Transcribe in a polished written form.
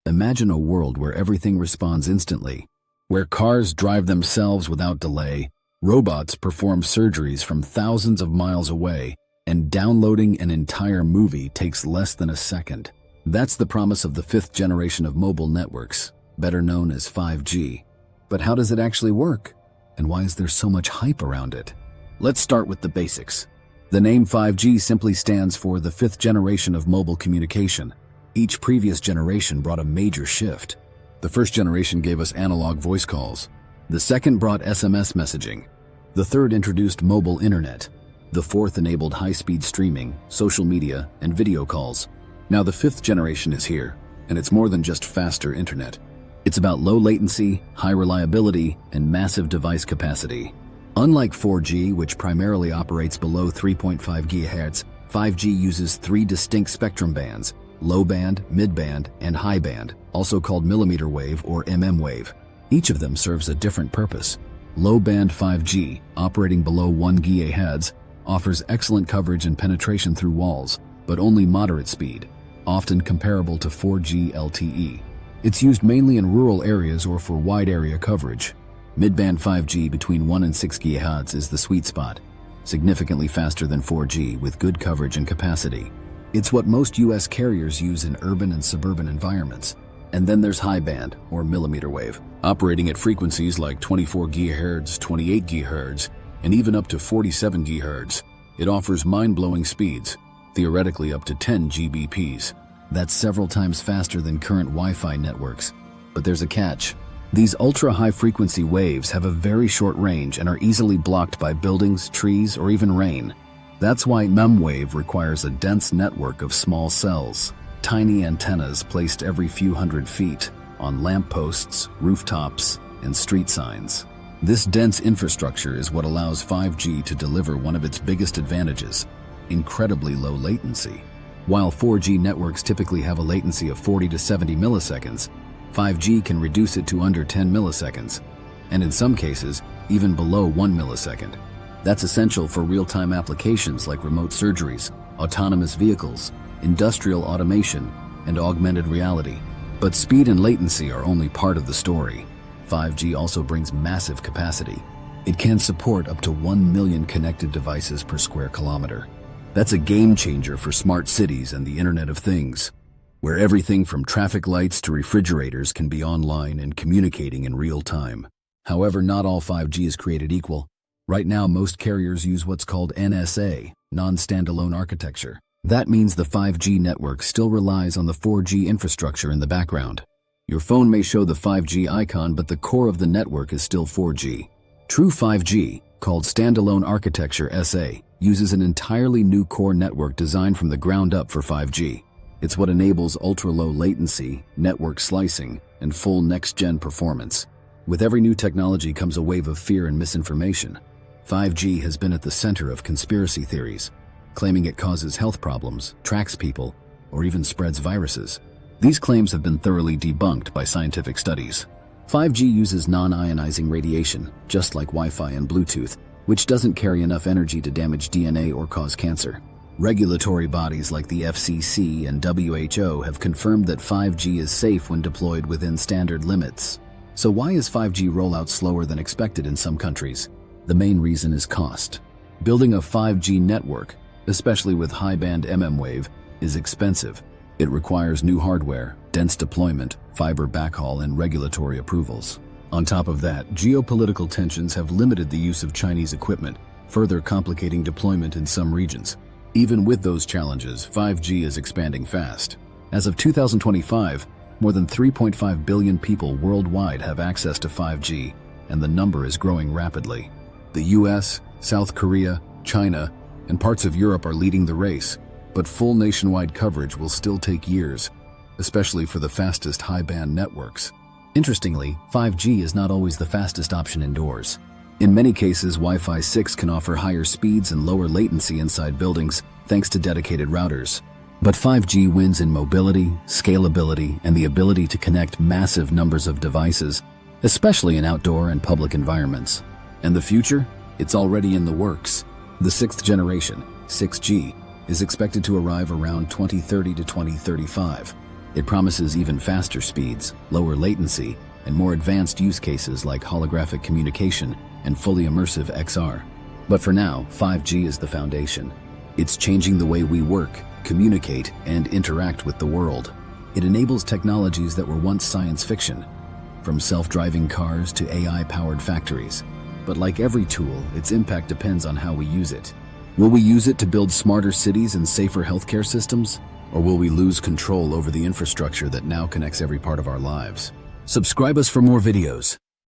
Imagine a world where everything responds instantly, where cars drive themselves without delay, robots perform surgeries from thousands of miles away, and downloading an entire movie takes less than a second. That's the promise of the fifth generation of mobile networks, better known as 5G. But how does it actually work? And why is there so much hype around it? Let's start with the basics. The name 5G simply stands for the fifth generation of mobile communication. Each previous generation brought a major shift. The first generation gave us analog voice calls. The second brought SMS messaging. The third introduced mobile internet. The fourth enabled high-speed streaming, social media, and video calls. Now the fifth generation is here, and it's more than just faster internet. It's about low latency, high reliability, and massive device capacity. Unlike 4G, which primarily operates below 3.5 GHz, 5G uses three distinct spectrum bands: low band, mid band, and high band, also called mmWave or mmWave. Each of them serves a different purpose. Low band 5G, operating below 1 GHz, offers excellent coverage and penetration through walls, but only moderate speed, often comparable to 4G LTE. It's used mainly in rural areas or for wide area coverage. Mid-band 5G between 1 and 6 GHz is the sweet spot, significantly faster than 4G with good coverage and capacity. It's what most US carriers use in urban and suburban environments. And then there's high band, or millimeter wave, operating at frequencies like 24 GHz, 28 GHz, and even up to 47 GHz. It offers mind-blowing speeds, theoretically up to 10 Gbps. That's several times faster than current Wi-Fi networks. But there's a catch. These ultra-high-frequency waves have a very short range and are easily blocked by buildings, trees, or even rain. That's why mmWave requires a dense network of small cells, tiny antennas placed every few hundred feet on lampposts, rooftops, and street signs. This dense infrastructure is what allows 5G to deliver one of its biggest advantages: incredibly low latency. While 4G networks typically have a latency of 40 to 70 milliseconds, 5G can reduce it to under 10 milliseconds, and in some cases, even below 1 millisecond. That's essential for real-time applications like remote surgeries, autonomous vehicles, industrial automation, and augmented reality. But speed and latency are only part of the story. 5G also brings massive capacity. It can support up to 1 million connected devices per square kilometer. That's a game changer for smart cities and the Internet of Things, where everything from traffic lights to refrigerators can be online and communicating in real time. However, not all 5G is created equal. Right now, most carriers use what's called NSA, non-standalone architecture. That means the 5G network still relies on the 4G infrastructure in the background. Your phone may show the 5G icon, but the core of the network is still 4G. True 5G, called Standalone Architecture SA, uses an entirely new core network designed from the ground up for 5G. It's what enables ultra-low latency, network slicing, and full next-gen performance. With every new technology comes a wave of fear and misinformation. 5G has been at the center of conspiracy theories, claiming it causes health problems, tracks people, or even spreads viruses. These claims have been thoroughly debunked by scientific studies. 5G uses non-ionizing radiation, just like Wi-Fi and Bluetooth, which doesn't carry enough energy to damage DNA or cause cancer. Regulatory bodies like the FCC and WHO have confirmed that 5G is safe when deployed within standard limits. So why is 5G rollout slower than expected in some countries? The main reason is cost. Building a 5G network, especially with high-band mmWave, is expensive. It requires new hardware, dense deployment, fiber backhaul, and regulatory approvals. On top of that, geopolitical tensions have limited the use of Chinese equipment, further complicating deployment in some regions. Even with those challenges, 5G is expanding fast. As of 2025, more than 3.5 billion people worldwide have access to 5G, and the number is growing rapidly. The US, South Korea, China, and parts of Europe are leading the race, but full nationwide coverage will still take years, especially for the fastest high-band networks. Interestingly, 5G is not always the fastest option indoors. In many cases, Wi-Fi 6 can offer higher speeds and lower latency inside buildings, thanks to dedicated routers. But 5G wins in mobility, scalability, and the ability to connect massive numbers of devices, especially in outdoor and public environments. And the future? It's already in the works. The sixth generation, 6G, is expected to arrive around 2030 to 2035. It promises even faster speeds, lower latency, and more advanced use cases like holographic communication and fully immersive XR. But for now, 5G is the foundation. It's changing the way we work, communicate, and interact with the world. It enables technologies that were once science fiction, from self-driving cars to AI-powered factories. But like every tool, its impact depends on how we use it. Will we use it to build smarter cities and safer healthcare systems? Or will we lose control over the infrastructure that now connects every part of our lives? Subscribe us for more videos.